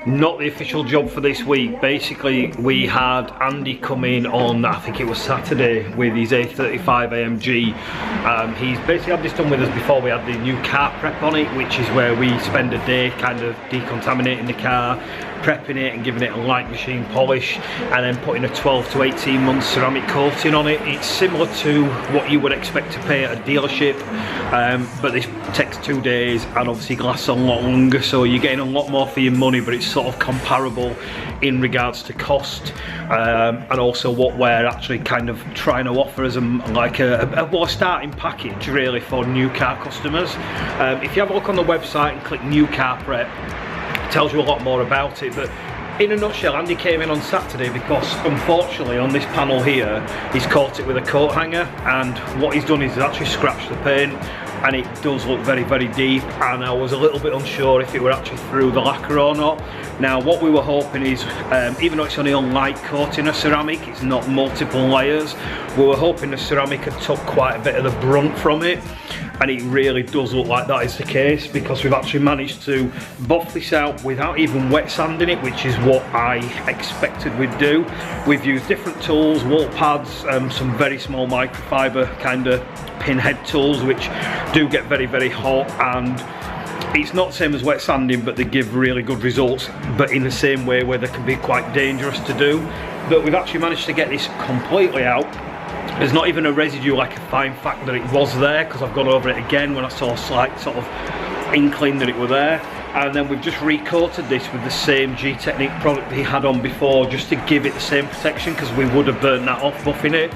not the official job for this week. Basically, we had Andy come in on, I think it was Saturday, with his A35 AMG. He's basically had this done with us before. We had the new car prep on it, which is where we spend a day kind of decontaminating the car, prepping it and giving it a light machine polish, and then putting a 12 to 18 month ceramic coating on it. It's similar to what you would expect to pay at a dealership, but this takes 2 days and obviously lasts a lot longer, so you're getting a lot more for your money, but it's sort of comparable in regards to cost, and also what we're actually kind of trying to offer as a starting package really for new car customers. If you have a look on the website and click new car prep, it tells you a lot more about it. But in a nutshell, Andy came in on Saturday because unfortunately on this panel here he's caught it with a coat hanger, and what he's done is he's actually scratched the paint, and it does look very, very deep, and I was a little bit unsure if it were actually through the lacquer or not. Now what we were hoping is, even though it's only a light coating of ceramic, it's not multiple layers, we were hoping the ceramic had took quite a bit of the brunt from it, and it really does look like that is the case, because we've actually managed to buff this out without even wet sanding it, which is what I expected we'd do. We've used different tools, wall pads, some very small microfiber kind of pinhead tools, which do get very, very hot, and it's not the same as wet sanding, but they give really good results, but in the same way where they can be quite dangerous to do. But we've actually managed to get this completely out. There's not even a residue, like a fine fact that it was there, because I've gone over it again when I saw a slight sort of inkling that it were there. And then we've just recoated this with the same G-Technique product he had on before, just to give it the same protection, because we would have burnt that off buffing it.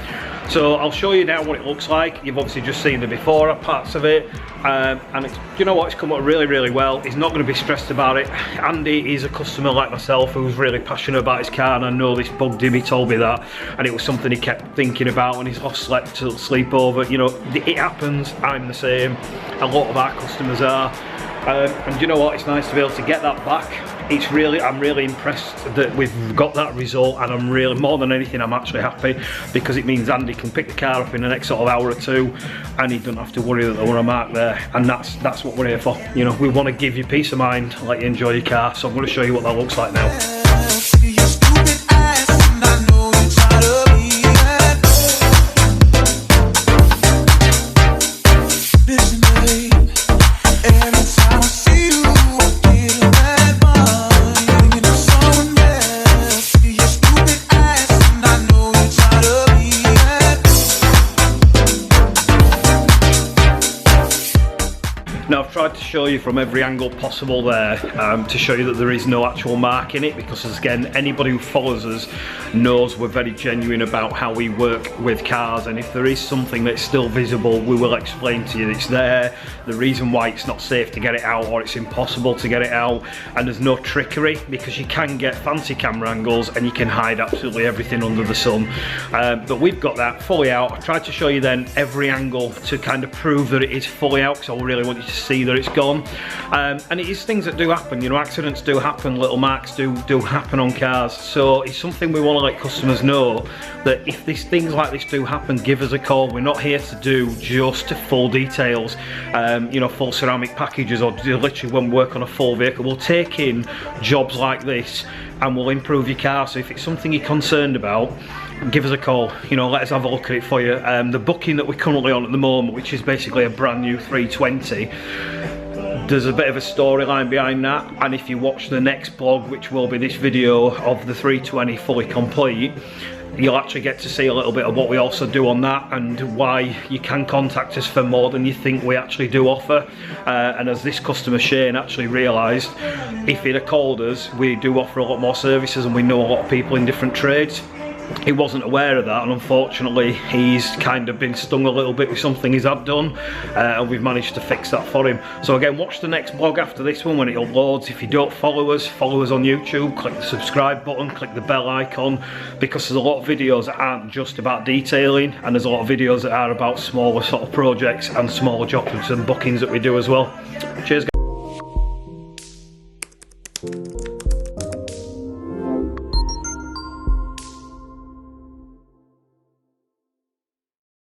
So I'll show you now what it looks like. You've obviously just seen the before parts of it, and it's, you know what, it's come out really, really well. He's not going to be stressed about it. Andy is a customer like myself who's really passionate about his car, and I know this bugged him. He told me that, and it was something he kept thinking about when he's lost sleep over. You know, it happens. I'm the same. A lot of our customers are. And you know what, it's nice to be able to get that back. It's really, I'm really impressed that we've got that result, and I'm really, more than anything, I'm actually happy, because it means Andy can pick the car up in the next sort of hour or two, and he doesn't have to worry that there were a mark there. And that's what we're here for. You know, we want to give you peace of mind, let you enjoy your car. So I'm going to show you what that looks like now. Now I've tried to show you from every angle possible there, to show you that there is no actual mark in it, because again, anybody who follows us knows we're very genuine about how we work with cars, and if there is something that's still visible, we will explain to you that it's there, the reason why it's not safe to get it out, or it's impossible to get it out, and there's no trickery, because you can get fancy camera angles and you can hide absolutely everything under the sun. But we've got that fully out. I've tried to show you then every angle to kind of prove that it is fully out, because I really want you to see that it's gone. And it is things that do happen, you know, accidents do happen, little marks do happen on cars, so it's something we want to let customers know, that if these things like this do happen, give us a call. We're not here to do just full details, you know, full ceramic packages, or literally when we work on a full vehicle, we'll take in jobs like this and we'll improve your car. So if it's something you're concerned about, give us a call, you know, let us have a look at it for you. The booking that we're currently on at the moment, which is basically a brand new 320, there's a bit of a storyline behind that, and if you watch the next blog, which will be this video of the 320 fully complete, you'll actually get to see a little bit of what we also do on that, and why you can contact us for more than you think we actually do offer. And as this customer Shane actually realised, if he'd have called us, we do offer a lot more services, and we know a lot of people in different trades. He wasn't aware of that, and unfortunately he's kind of been stung a little bit with something he's had done, and we've managed to fix that for him. So again, watch the next blog after this one when it uploads. If you don't follow us on YouTube, click the subscribe button, click the bell icon, because there's a lot of videos that aren't just about detailing, and there's a lot of videos that are about smaller sort of projects and smaller jobs and bookings that we do as well. Cheers guys.